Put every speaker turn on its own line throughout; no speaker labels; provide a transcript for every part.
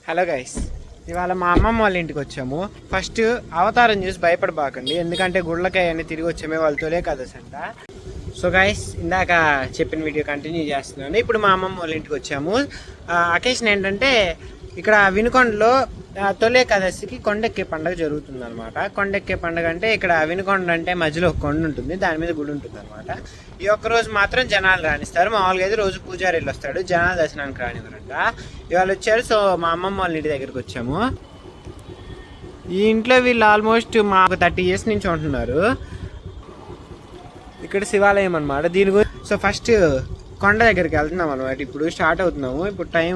Hello guys, ఇవాళ మా అమ్మమ్మ వాళ్ళ ఇంటికి వచ్చాము. ఫస్ట్ అవతారం చూసి భయపడబాకండి, ఎందుకంటే గుళ్ళకాయ అన్ని తిరిగి వచ్చామే వాళ్ళతోలే కదసంట. సో గైస్, ఇందాక చెప్పిన వీడియో కంటిన్యూ చేస్తున్నాను. ఇప్పుడు మా అమ్మమ్మ వాళ్ళ ఇంటికి వచ్చాము. అకేషన్ ఏంటంటే ఇక్కడ వినుకొండలో తొలి ఏకాదశికి కొండెక్కే పండుగ జరుగుతుంది అనమాట. కొండెక్కే పండుగ అంటే ఇక్కడ వినుకొండ అంటే మధ్యలో ఒక కొండ ఉంటుంది, దాని మీద గుడి ఉంటుంది అనమాట. ఈ ఒక్క రోజు మాత్రం జనాలు రాణిస్తారు. మామూలుగా అయితే రోజు పూజారి వెళ్ళి వస్తాడు, జనాలు దర్శనానికి రానివ్వరంట. ఇవాళ వచ్చారు. సో మా అమ్మమ్మ వాళ్ళ ఇంటి దగ్గరికి వచ్చాము. ఈ ఇంట్లో వీళ్ళు ఆల్మోస్ట్ మాకు 30 years నుంచి ఉంటున్నారు. ఇక్కడ శివాలయం అనమాట దీని గురించి. సో ఫస్ట్ కొండ దగ్గరికి వెళ్తున్నాం అనమాట. ఇప్పుడు స్టార్ట్ అవుతున్నాము. ఇప్పుడు టైం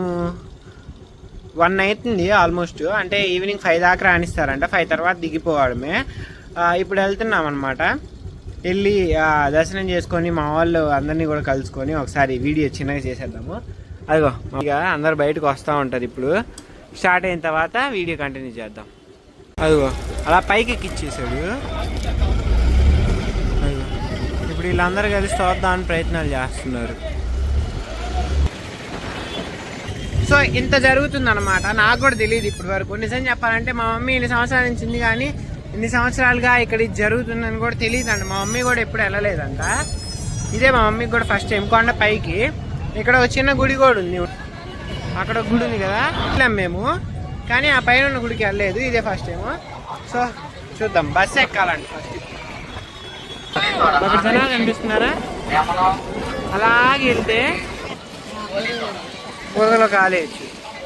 1 అవుతుంది ఆల్మోస్ట్. అంటే ఈవినింగ్ 5 దాకా రాణిస్తారంట. 5 తర్వాత దిగిపోవడమే. ఇప్పుడు వెళ్తున్నాం అనమాట. వెళ్ళి దర్శనం చేసుకొని మా వాళ్ళు అందరినీ కూడా కలుసుకొని ఒకసారి వీడియో చిన్నగా చేసేద్దాము. అదిగో ఇక అందరు బయటకు వస్తూ ఉంటారు. ఇప్పుడు స్టార్ట్ అయిన తర్వాత వీడియో కంటిన్యూ చేద్దాం. అదిగో అలా పైకి ఎక్కిచ్చేసాడు. అదిగో ఇప్పుడు వీళ్ళందరూ కలిసి చూద్దామని ప్రయత్నాలు చేస్తున్నారు. సో ఇంత జరుగుతుంది అనమాట. నాకు కూడా తెలియదు ఇప్పటి వరకు. నిజం చెప్పాలంటే మా మమ్మీ ఇన్ని సంవత్సరాల నుంచి ఉంది, కానీ ఇన్ని సంవత్సరాలుగా ఇక్కడ ఇది జరుగుతుందని కూడా తెలియదు అంట. మా మమ్మీ కూడా ఎప్పుడు వెళ్ళలేదంట. ఇదే మా మమ్మీకి కూడా ఫస్ట్ టైం. కొండ పైకి ఇక్కడ ఒక చిన్న గుడి కూడా ఉంది. అక్కడ గుడి ఉంది కదా, వెళ్ళాం మేము, కానీ ఆ పైన ఉన్న గుడికి వెళ్ళలేదు. ఇదే ఫస్ట్ టైం. సో చూద్దాం. బస్సు ఎక్కాలండి ఫస్ట్. ఒక జనాలు కనిపిస్తున్నారా? అలాగే వెళ్తే పొగలో కాలేజ్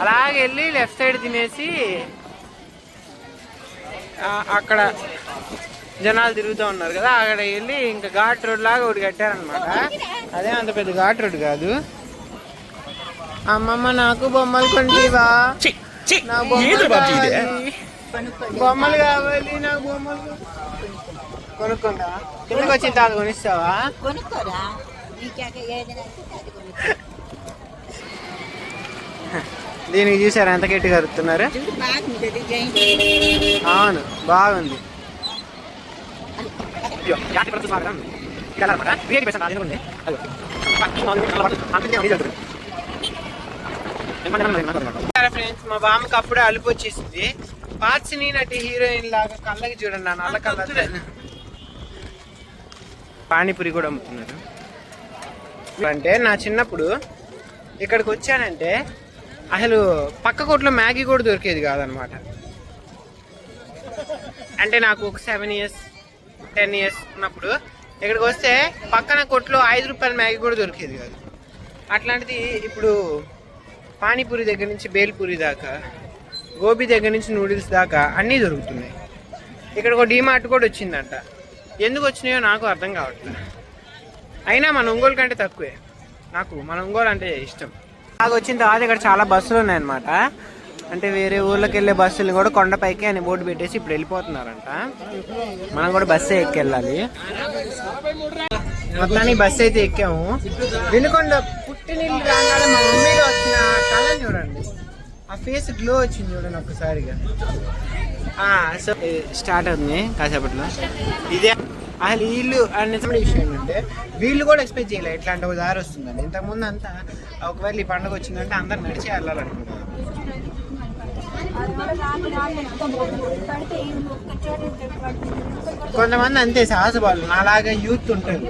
అలాగే వెళ్ళి లెఫ్ట్ సైడ్ తినేసి అక్కడ జనాలు తిరుగుతూ ఉన్నారు కదా, అక్కడ వెళ్ళి ఇంకా ఘాట్ రోడ్ లాగా ఒకటి కట్టారనమాట. అదే అంత పెద్ద ఘాట్ రోడ్ కాదు. అమ్మమ్మ నాకు బొమ్మలు కొంటివా? నాకు బొమ్మలు కావాలి. నాకు బొమ్మలు కొనుక్కుంటా. కిందకి వచ్చిన తర్వాత కొనిస్తావా? దీనికి చూసారా ఎంత గట్టిగా అరుతున్నారు? అవును, బాగుంది. ఫ్రెండ్స్, మా బామ్మకి అప్పుడే అలుపు వచ్చేసింది. పాచిని నటి హీరోయిన్ లాగా కళ్ళకి చూడండి, నా నల్ల కళ్ళ. పానీపూరి కూడా అమ్ముతున్నారు. అంటే నా చిన్నప్పుడు ఇక్కడికి వచ్చానంటే అసలు పక్క కొట్లో మ్యాగీ కూడా దొరికేది కాదనమాట. అంటే నాకు ఒక 7 years 10 years ఉన్నప్పుడు ఇక్కడికి వస్తే పక్కన కొట్లో 5 రూపాయల మ్యాగీ కూడా దొరికేది కాదు. అట్లాంటిది ఇప్పుడు పానీపూరి దగ్గర నుంచి బేల్పూరి దాకా, గోబీ దగ్గర నుంచి నూడిల్స్ దాకా అన్నీ దొరుకుతున్నాయి. ఇక్కడ ఒక డీమార్ట్ కూడా వచ్చిందంట. ఎందుకు వచ్చినాయో నాకు అర్థం కావట్లేదు. అయినా మన ఒంగోలు కంటే తక్కువే. నాకు మన ఒంగోలు అంటే ఇష్టం. బాగా వచ్చిన తర్వాత ఇక్కడ చాలా బస్సులు ఉన్నాయన్నమాట. అంటే వేరే ఊర్లోకి వెళ్ళే బస్సులు కూడా కొండపైకి అని బోర్డు పెట్టేసి ఇప్పుడు వెళ్ళిపోతున్నారంట. మనం కూడా బస్సే ఎక్కి వెళ్ళాలి. మొత్తానికి బస్సు అయితే ఎక్కాము. వినుకొండ పుట్టినీళ్ళు రాగానే మా మమ్మీలో వచ్చిన కళని చూడండి, ఆ ఫేస్ గ్లో వచ్చింది చూడండి ఒక్కసారిగా. సో స్టార్ట్ అవుతుంది కాసేపట్లో. ఇదే అసలు వీళ్ళు నిజమైన విషయం ఏంటంటే వీళ్ళు కూడా ఎక్స్పెక్ట్ చేయలేదు ఇట్లాంటి ఒక దారి వస్తుందని. ఇంతకుముందు అంతా ఒకవేళ ఈ పండుగ వచ్చిందంటే అందరు నడిచి వెళ్ళాలనుకున్నారు. కొంతమంది అంతే సాహసబాలు, నాలాగా యూత్ ఉంటారు.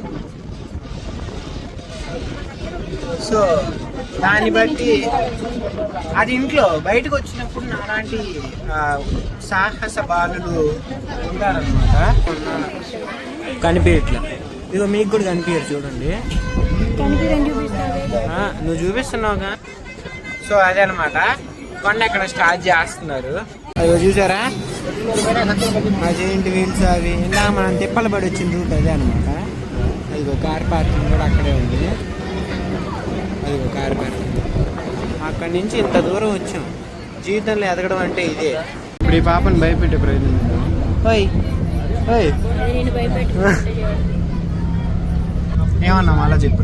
సో దాన్ని బట్టి అది ఇంట్లో బయటకు వచ్చినప్పుడు అలాంటి సాహస బాలులు ఉంటారనమాట. కనిపించట్లా. ఇదిగో మీకు కూడా కనిపించరు చూడండి. నువ్వు చూపిస్తున్నావుగా. సో అదే అనమాట, కొండ ఇక్కడ స్టార్ట్ చేస్తున్నారు. అవి చూసారా అదేంటి వీల్స్ అవి. ఇలా మనం తిప్పలు పడి వచ్చిన రూట్ అదే అనమాట. అదిగో కార్ పార్కింగ్ కూడా అక్కడే ఉంది. అదిగో కార్ పార్కింగ్. అక్కడి నుంచి ఇంత దూరం వచ్చాం. జీవితంలో ఎదగడం అంటే ఇదే. ఇప్పుడు ఈ పాపను భయపెట్టే ప్రయత్నం. ఓయ్ ఓయ్ ఏమన్నా అలా చెప్పు.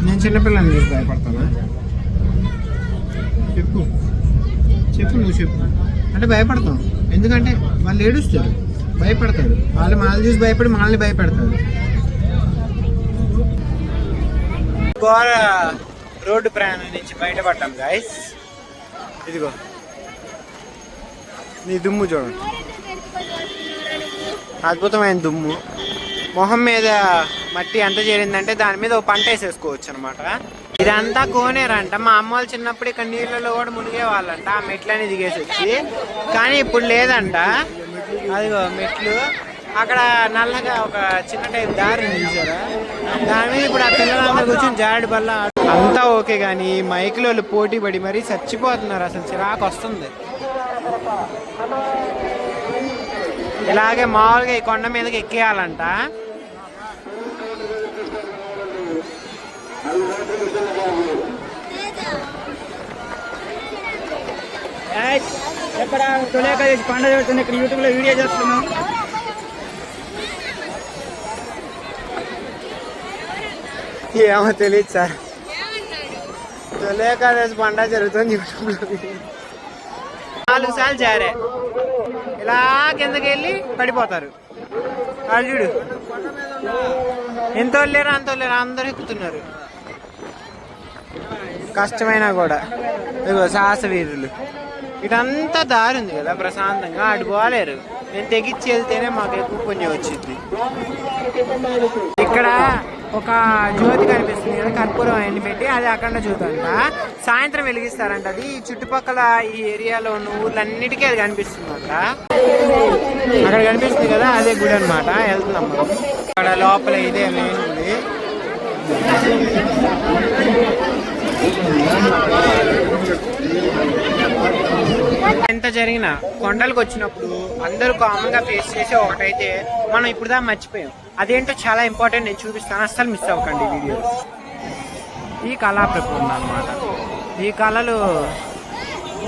నేను చిన్నపిల్లని మీరు భయపడతానా? చెప్పు చెప్పు, నువ్వు చెప్పు. అంటే భయపడతాం, ఎందుకంటే వాళ్ళు ఏడుస్తారు, భయపడతారు. వాళ్ళు చూసి భయపడి మనల్ని భయపెడతారు. ఘోర రోడ్డు ప్రయాణం నుంచి బయటపడ్డాం గాయస్. ఇదిగో నీ దుమ్ము చూడండి, అద్భుతమైన దుమ్ము. మొహం మీద మట్టి ఎంత చేరిందంటే దాని మీద ఓ పంట వేసేసుకోవచ్చు అనమాట. ఇదంతా కోనేరంట. మా అమ్మ వాళ్ళు చిన్నప్పుడు ఇక్కడ నీళ్ళలో కూడా మునిగే వాళ్ళంట, ఆ మెట్లని దిగేసి వచ్చి. కానీ ఇప్పుడు లేదంట. అదిగో మెట్లు, అక్కడ నల్లగా ఒక చిన్న టైప్ దారి చూసారా, దాని మీద ఇప్పుడు ఆ పిల్లలందరూ కూర్చొని జారుడు బల్ల అంతా ఓకే. కానీ మైకులో పోటీ పడి మరీ చచ్చిపోతున్నారు, అసలు చిరాకు వస్తుంది. ఇలాగే మామూలుగా ఈ కొండ మీదకి ఎక్కేయాలంట.
ఎక్కడ తొలేక పండ జరుగుతుంది, ఇక్కడ యూట్యూబ్ లో వీడియో చేస్తున్నాం.
ఏమో తెలియదు సార్, తొలేకాదశి పండ జరుగుతుంది యూట్యూబ్ లో. 4 సార్లు జారే ఇలా కిందకి వెళ్ళి పడిపోతారు. వాళ్ళు చూడు, ఎంత వెళ్ళారు అంత వెళ్ళారు, అందరూ ఎక్కుతున్నారు. కష్టమైనా కూడా. ఇదిగో సాహస వీరులు. ఇటంతా దారి ఉంది కదా ప్రశాంతంగా, అటు పోలేరు. నేను తెగిచ్చి వెళ్తేనే మాకు ఎక్కువ పుణ్యం వచ్చింది. ఇక్కడ ఒక జ్యోతి కనిపిస్తుంది కదా, కర్పూరం అవన్నీ పెట్టి, అది అఖండ జ్యోతి అంట. సాయంత్రం వెలిగిస్తారంట. అది ఈ చుట్టుపక్కల ఈ ఏరియాలో ఉన్న ఊర్లన్నిటికీ అది కనిపిస్తుంది అంట. అక్కడ కనిపిస్తుంది కదా, అదే గుడి అనమాట. వెళ్తున్నాం మనం. అక్కడ లోపల ఇదే మెయిన్ ఉంది. ఎంత జరిగినా కొండలకు వచ్చినప్పుడు అందరూ కామన్ గా ఫేస్ చేసే ఒకటైతే మనం ఇప్పుడు దా మర్చిపోయాం. అదేంటో చాలా ఇంపార్టెంట్, నేను చూపిస్తాను, అస్సలు మిస్ అవ్వకండి ఈ వీడియో. ఈ కళా ప్రకృతి అన్నమాట. ఈ కళలు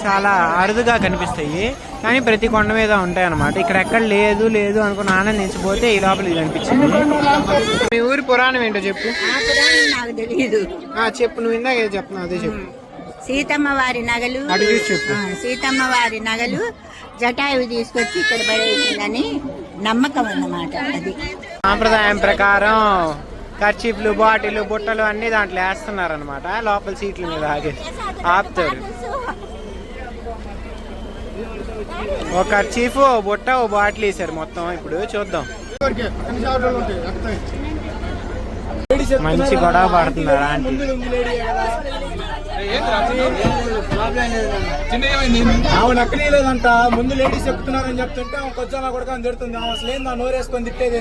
చాలా అరుదుగా కనిపిస్తాయి, కానీ ప్రతి కొండ మీద ఉంటాయి అన్నమాట. ఇక్కడ ఎక్కడ లేదు లేదు అనుకుని ఆనందించిపోతే ఈ లోపల ఇది కనిపించింది. మీ ఊరి పురాణం ఏంటో చెప్పు.
నాకు తెలియదు.
చెప్పు, నువ్వు ఇందాక ఏదో చెప్తున్నావు, అదే చెప్పు.
సీతమ్మ వారి నగలు, సీతమ్మ వారి నగలు జటాయువు తీసుకొచ్చి ఇక్కడ పడేసిందని నమ్మకం అన్నమాట. అది
సాంప్రదాయం ప్రకారం కర్చీఫ్లు, బాటిల్, బుట్టలు అన్ని దాంట్లో వేస్తున్నారు అనమాట. లోపల సీట్ల మీద ఆపుతారు. ఒక కర్చీఫ్, ఓ బుట్ట, ఓ బాటిల్ వేసారు మొత్తం. ఇప్పుడు చూద్దాం. మంచి గొడవ పడుతున్నారు ఆంటీ.
ఆమె అక్కడలేదంట, ముందు లేడీస్ చెప్తున్నారని చెప్తుంటే కొంచెం కొడుకు అని తిడుతుంది. ఆమె అసలు ఏందా నోరేసుకొని తిట్టేది.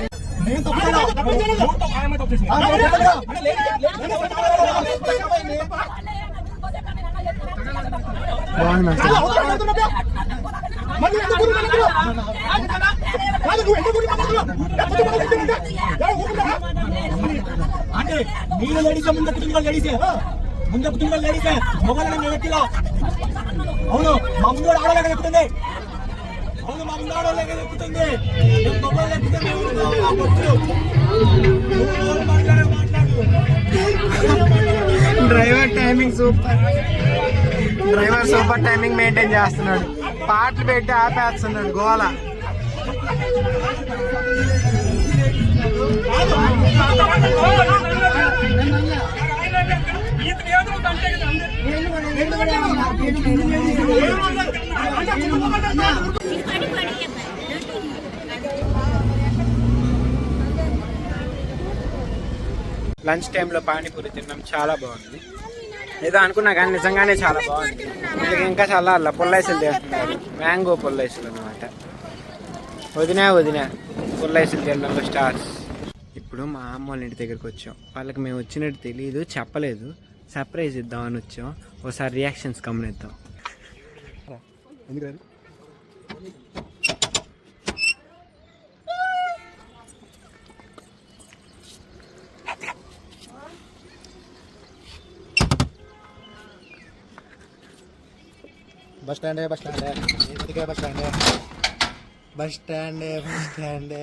అంటే మీరు లేడీసే, ముందు కుటుంబాలు లేడీసే, ముందు కుటుంబాలు లేడీసే, మొగలని వ్యక్తిలో. అవును, మా ముందు ఆడలేక చెప్తుంది. అవును, మా ముందు ఆడలేక చెప్తుంది. మొబైల్ చెప్తుంది.
Driver timing super. Driver super timing maintain చేస్తున్నాడు. పాటలు పెట్టి ఆపేస్తున్నాడు గోల. లంచ్ టైంలో పానీపూరి తిన్నాం, చాలా బాగుంది. ఏదో అనుకున్నా కానీ నిజంగానే చాలా బాగుంది. ఇంకా చాలా అలా పుల్లైసులు చేస్తున్నారు, మ్యాంగో పుల్లైసులు అనమాట. వదినా పుల్లైసులు తినడంలో స్టార్స్. ఇప్పుడు మా అమ్మ వాళ్ళ ఇంటి దగ్గరికి వచ్చాం. వాళ్ళకి మేము వచ్చినట్టు తెలియదు, చెప్పలేదు. సర్ప్రైజ్ ఇద్దామని వచ్చాం. ఒకసారి రియాక్షన్స్ గమనిద్దాం.
Bus stand bus stand bus stand bus stand bus stand.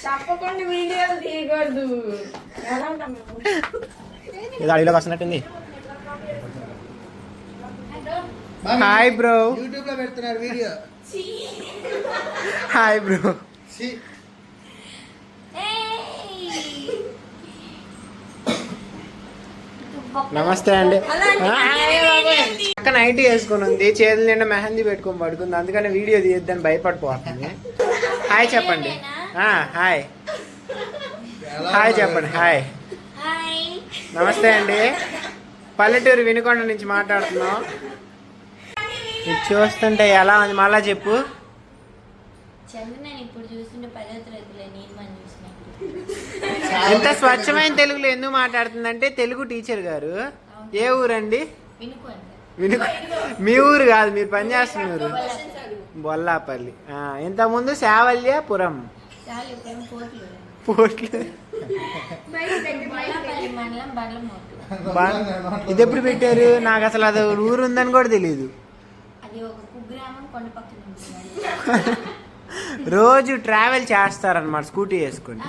తప్పకుండా వీడియోలు తీయకూడదు.
ఇది అడిలో వస్తున్నట్టుంది. హాయ్ బ్రో,
యూట్యూబ్ లో పెడుతున్నారు వీడియో.
Hi bro. నమస్తే అండి. అక్క నైట్ వేసుకుని ఉంది, చేతులు నిండా మెహందీ పెట్టుకొని పడుకుంది, అందుకని వీడియో తీయద్దని భయపడిపోతుంది. హాయ్ చెప్పండి. హాయ్ హాయ్ చెప్పండి. హాయ్ నమస్తే అండి. పల్లెటూరు వినుకొండ నుంచి మాట్లాడుతున్నాం. ఇది చూస్తుంటే ఎలా ఉంది? మళ్ళా చెప్పు. ఎంత స్వచ్ఛమైన తెలుగులో ఎందుకు మాట్లాడుతుందంటే తెలుగు టీచర్ గారు. ఏ ఊరండి? మీ ఊరు కాదు, మీరు పనిచేస్తున్న ఊరు బొల్లాపల్లి. ఇంతకుముందు శావల్యాపురం పోట్లు. ఇది ఎప్పుడు పెట్టారు? నాకు అసలు అది ఊరు ఉందని కూడా తెలియదు. రోజు ట్రావెల్ చేస్తారన్నమాట స్కూటీ వేసుకుని.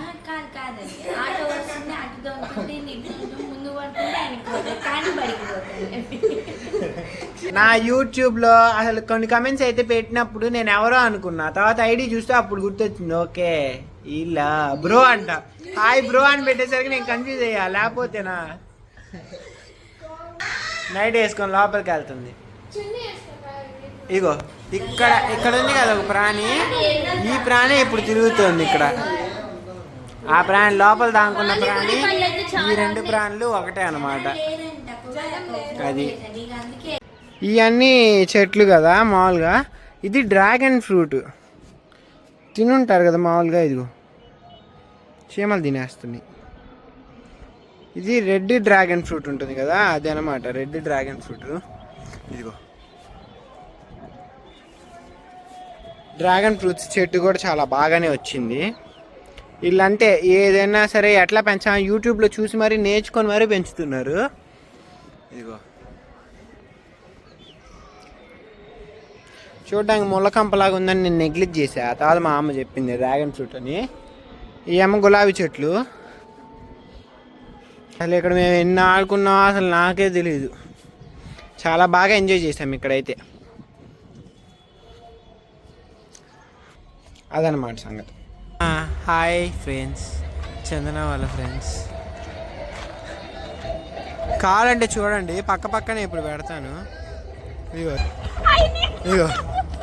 నా యూట్యూబ్ లో అసలు కొన్ని కమెంట్స్ అయితే పెట్టినప్పుడు నేను ఎవరో అనుకున్నా, తర్వాత ఐడి చూస్తే అప్పుడు గుర్తొచ్చింది. ఓకే ఇలా బ్రో అంట. హాయ్ బ్రో అని పెట్టేసరికి నేను కన్ఫ్యూజ్ అయ్యా, లేకపోతేనా. నైట్ వేసుకొని లోపలికి వెళ్తుంది. ఇగో ఇక్కడ ఉంది కదా ఒక ప్రాణి, ఈ ప్రాణి ఇప్పుడు తిరుగుతుంది ఇక్కడ. ఆ ప్రాణి లోపల దానుకున్న ప్రాణి, ఈ రెండు ప్రాణులు ఒకటే అన్నమాట. అది ఇవన్నీ చెట్లు కదా మామూలుగా. ఇది డ్రాగన్ ఫ్రూట్ తినుంటారు కదా మామూలుగా. ఇదిగో చీమలు తినేస్తున్నాయి. ఇది రెడ్ డ్రాగన్ ఫ్రూట్ ఉంటుంది కదా, అది అనమాట రెడ్ డ్రాగన్ ఫ్రూట్. ఇదిగో డ్రాగన్ ఫ్రూట్స్ చెట్టు కూడా చాలా బాగానే వచ్చింది. వీళ్ళంటే ఏదైనా సరే ఎట్లా పెంచా యూట్యూబ్లో చూసి మరీ నేర్చుకొని మరీ పెంచుతున్నారు. ఇదిగో చూడడానికి ముళ్ళకంపలాగా ఉందని నేను నెగ్లెక్ట్ చేసా. ఆ తర్వాత మా అమ్మ చెప్పింది డ్రాగన్ ఫ్రూట్ అని. ఈ అమ్మ గులాబీ చెట్లు. అసలు ఇక్కడ మేము ఎన్ని ఆడుకున్నాం అసలు నాకే తెలీదు. చాలా బాగా ఎంజాయ్ చేసాం ఇక్కడైతే. అదనమాట సంగతి. హాయ్ ఫ్రెండ్స్, చందన వాళ్ళ ఫ్రెండ్స్. కావాలంటే చూడండి, పక్క పక్కనే ఇప్పుడు పెడతాను. ఇదిగో ఇదిగో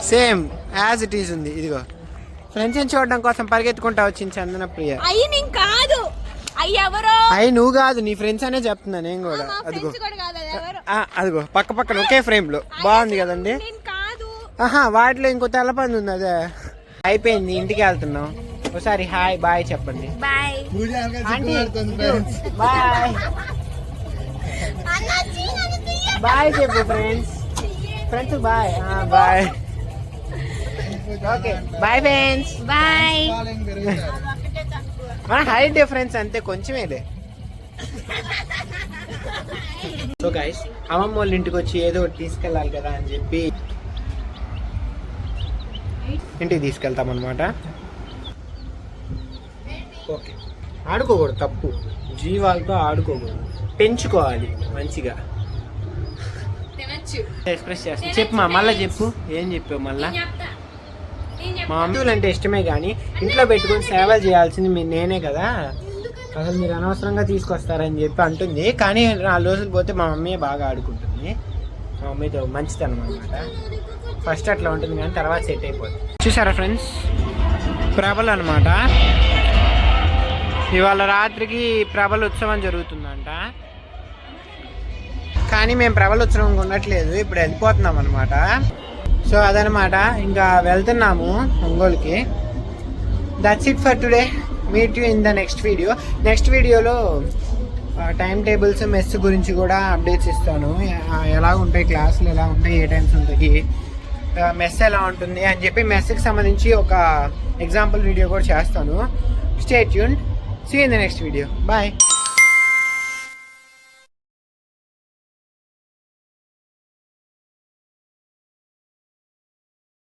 సేమ్ యాజ్ ఇట్ ఈజ్ ఉంది. ఇదిగో ఫ్రెండ్స్ చూడడం కోసం పరిగెత్తుకుంటా వచ్చింది చందన ప్రియ. అయ్యి నువ్వు కాదు, నీ ఫ్రెండ్స్ అనే చెప్తున్నా నేను కూడా. అదిగో అదిగో పక్క పక్కన ఒకే ఫ్రేమ్ లో బాగుంది కదండి. వాటిలో ఇంకో తెల్లపంది ఉంది. అదే అయిపోయింది, ఇంటికి వెళ్తున్నాం. ఒకసారి హాయ్ బాయ్ చెప్పండి. బాయ్ బాయ్ చెప్పు friends. Friends bye bye. Okay bye friends. Bye. Height difference అంతే, కొంచెమేలే. సో గైస్, అమ్మమ్మ వాళ్ళ ఇంటికి వచ్చి ఏదో ఒకటి తీసుకెళ్ళాలి కదా అని చెప్పి ఇంటికి తీసుకెళ్తాం అనమాట. ఓకే ఆడుకోకూడదు, తప్పు. జీవాలతో ఆడుకోకూడదు, పెంచుకోవాలి మంచిగా. ఎక్స్ప్రెస్ చేస్తా. చెప్పు మళ్ళీ చెప్పు. ఏం చెప్పావు మళ్ళా? మా అమ్మలు అంటే ఇష్టమే కానీ ఇంట్లో పెట్టుకొని సేవలు చేయాల్సింది నేనే కదా. అసలు మీరు అనవసరంగా తీసుకొస్తారని చెప్పి అంటుంది. కానీ 4 రోజులు పోతే మా మమ్మీ బాగా ఆడుకుంటుంది. మా మమ్మీతో మంచితనం అనమాట. ఫస్ట్ అట్లా ఉంటుంది కానీ తర్వాత సెట్ అయిపోతుంది. చూసారా ఫ్రెండ్స్, ప్రభలు అనమాట. ఇవాళ రాత్రికి ప్రభల ఉత్సవం జరుగుతుందంట. కానీ మేము ప్రభల ఉత్సవం ఉండట్లేదు, ఇప్పుడు వెళ్ళిపోతున్నాం అనమాట. సో అదనమాట, ఇంకా వెళ్తున్నాము ఒంగోలుకి. That's it for today. Meet you in the next video. Next వీడియోలో టైం టేబుల్స్, మెస్ గురించి కూడా అప్డేట్స్ ఇస్తాను. ఎలా ఉంటాయి క్లాసులు, ఎలా ఉంటాయి, ఏ టైమ్స్ ఉంటాయి, మెస్ ఎలా ఉంటుంది అని చెప్పి మెస్కి సంబంధించి ఒక ఎగ్జాంపుల్ వీడియో కూడా చేస్తాను. Stay tuned. See you in the next video. Bye.